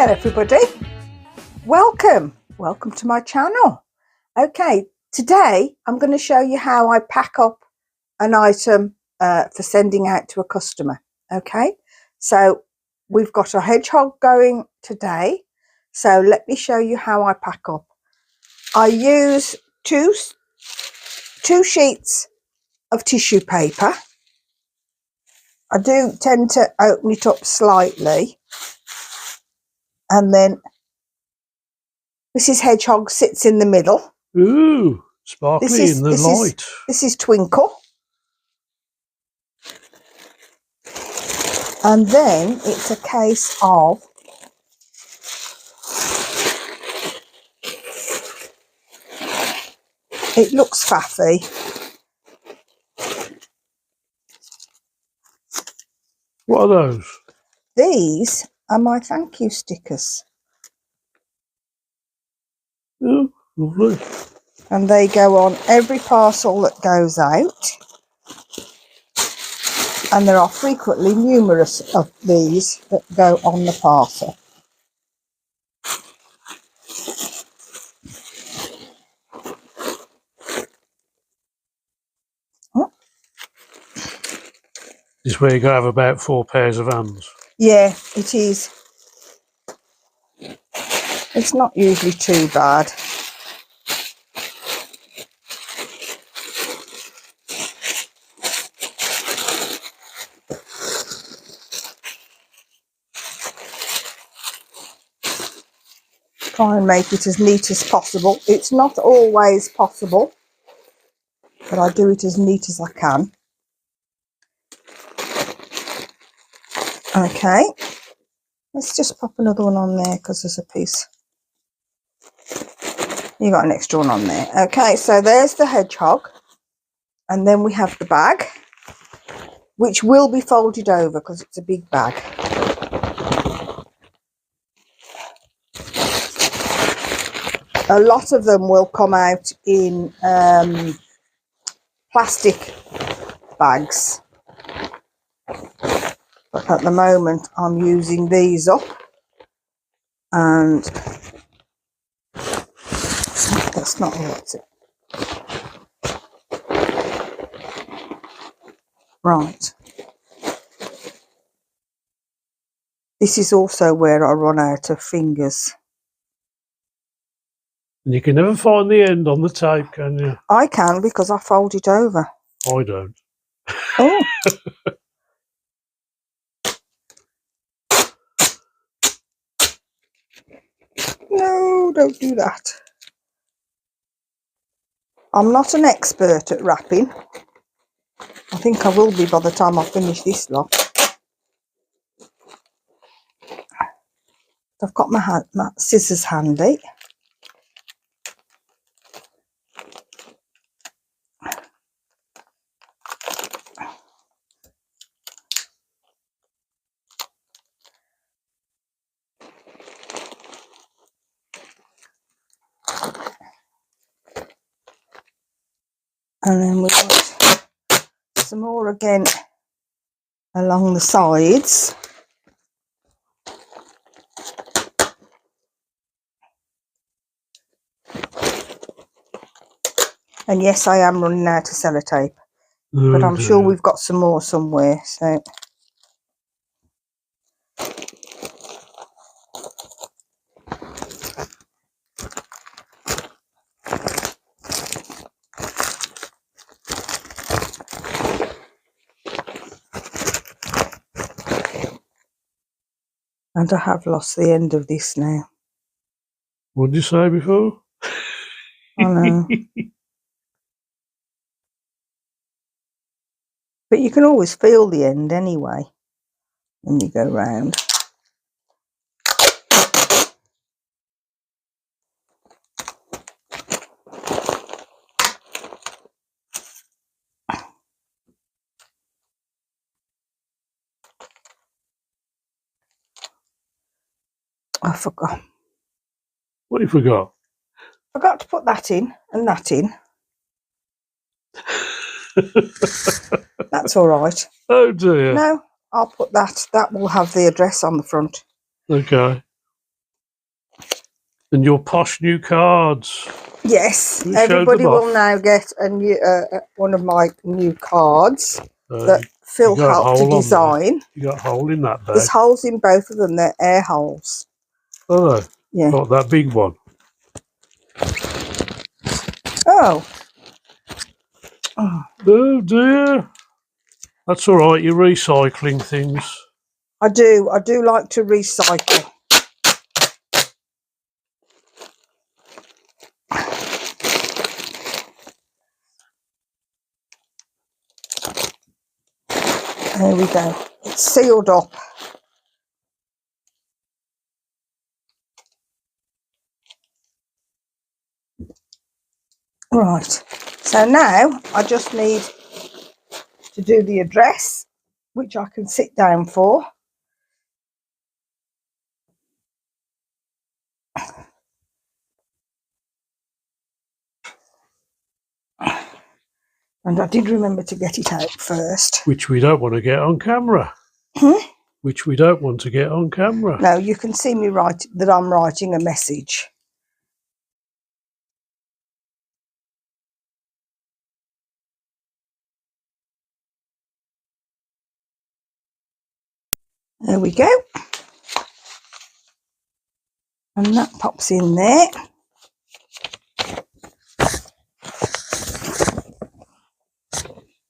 there everybody, welcome to my channel. Okay, today I'm going to show you how I pack up an item for sending out to a customer. Okay, so we've got a hedgehog going today, so let me show you how I pack up. I use two sheets of tissue paper. I do tend to open it up slightly, and then Mrs. Hedgehog sits in the middle. Ooh, sparkly in the light. This is Twinkle. And then it's a case of it looks faffy. What are those? These are my thank you stickers. Oh, lovely. And they go on every parcel that goes out. And there are frequently numerous of these that go on the parcel. Oh. This is where you got to have about 4 pairs of hands. Yeah, it is. It's not usually too bad. Try and make it as neat as possible. It's not always possible, but I do it as neat as I can. Okay, let's just pop another one on there because there's a piece. You got an extra one on there. Okay, so there's the hedgehog, and then we have the bag, which will be folded over because it's a big bag. A lot of them will come out in plastic bags, but at the moment I'm using these up, and that's not what it. Right. This is also where I run out of fingers. And you can never find the end on the tape, can you? I can, because I fold it over. I don't. Oh. No, don't do that. I'm not an expert at wrapping. I think I will be by the time I finish this lot. I've got my scissors handy. And then we've got some more again along the sides. And yes, I am running out of sellotape, but I'm sure we've got some more somewhere. So and I have lost the end of this now. What did you say before? I know. But you can always feel the end anyway when you go round. I forgot. What you forgot? I forgot to put that in and that in. That's all right. Oh dear. No, I'll put that. That will have the address on the front. Okay. And your posh new cards. Yes, You showed everybody them will off. now get a new one of my new cards that You Phil got a helped to hole on there. design. You got a hole in that There's bag. holes in both of them. They're air holes. Oh, Yeah. got that big one. Oh. Oh dear. That's all right. You're recycling things. I do like to recycle. There we go. It's sealed up. Right. So now I just need to do the address, which I can sit down for. And I did remember to get it out first. Which we don't want to get on camera. Which we don't want to get on camera. No, you can see me write that I'm writing a message. There we go. And that pops in there.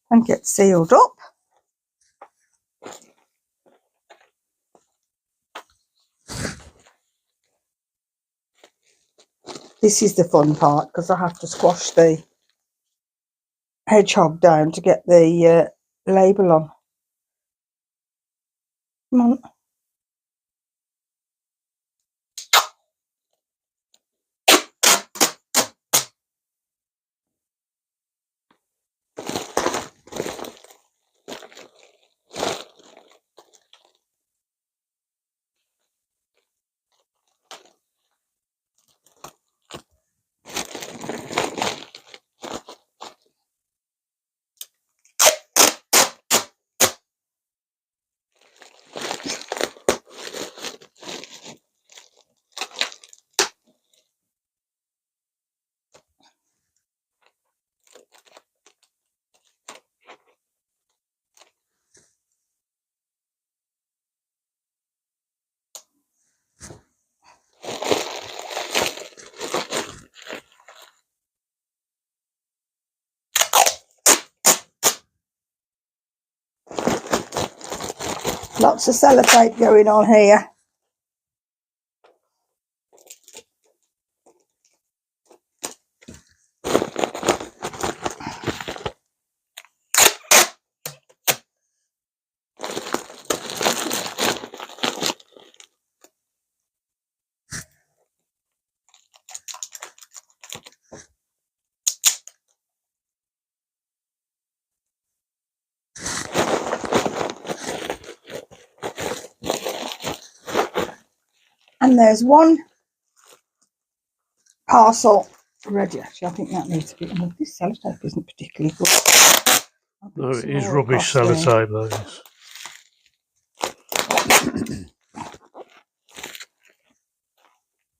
And gets sealed up. This is the fun part because I have to squash the hedgehog down to get the label on. Come on. Lots of sellotape going on here. And there's one parcel ready. Actually, I think that needs to be. Oh, this sellotape isn't particularly good. No, it is rubbish sellotape, though.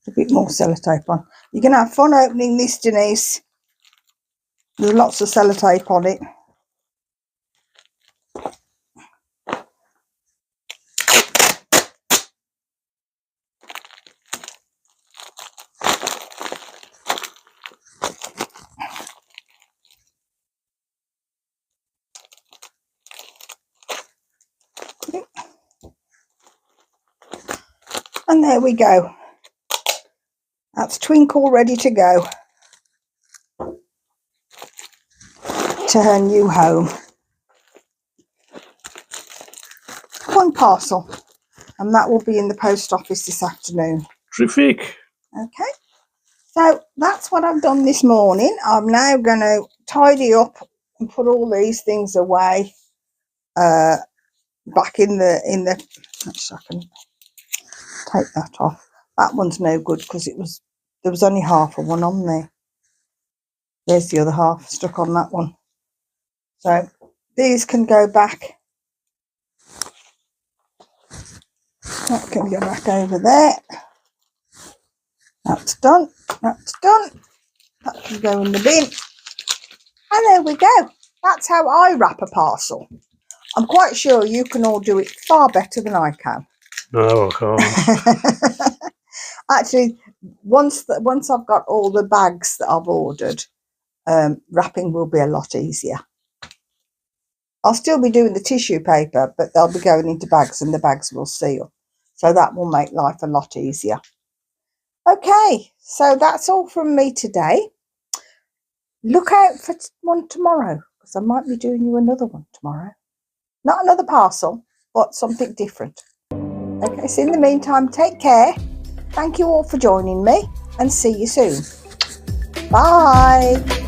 A bit more sellotape on. You're going to have fun opening this, Denise. There's lots of sellotape on it. And there we go. That's Twinkle ready to go to her new home. One parcel, and that will be in the post office this afternoon. Terrific. Okay, so that's what I've done this morning. I'm now going to tidy up and put all these things away back in the. Actually, I can take that off. That one's no good because there was only half of one on there. There's the other half stuck on that one. So these can go back. That can go back over there. That's done. That's done. That can go in the bin. And there we go. That's how I wrap a parcel. I'm quite sure you can all do it far better than I can. No, I can't. Actually, once I've got all the bags that I've ordered, wrapping will be a lot easier. I'll still be doing the tissue paper, but they'll be going into bags and the bags will seal. So that will make life a lot easier. Okay, so that's all from me today. Look out for one tomorrow, because I might be doing you another one tomorrow. Not another parcel, but something different. Okay, so in the meantime, take care. Thank you all for joining me and see you soon. Bye.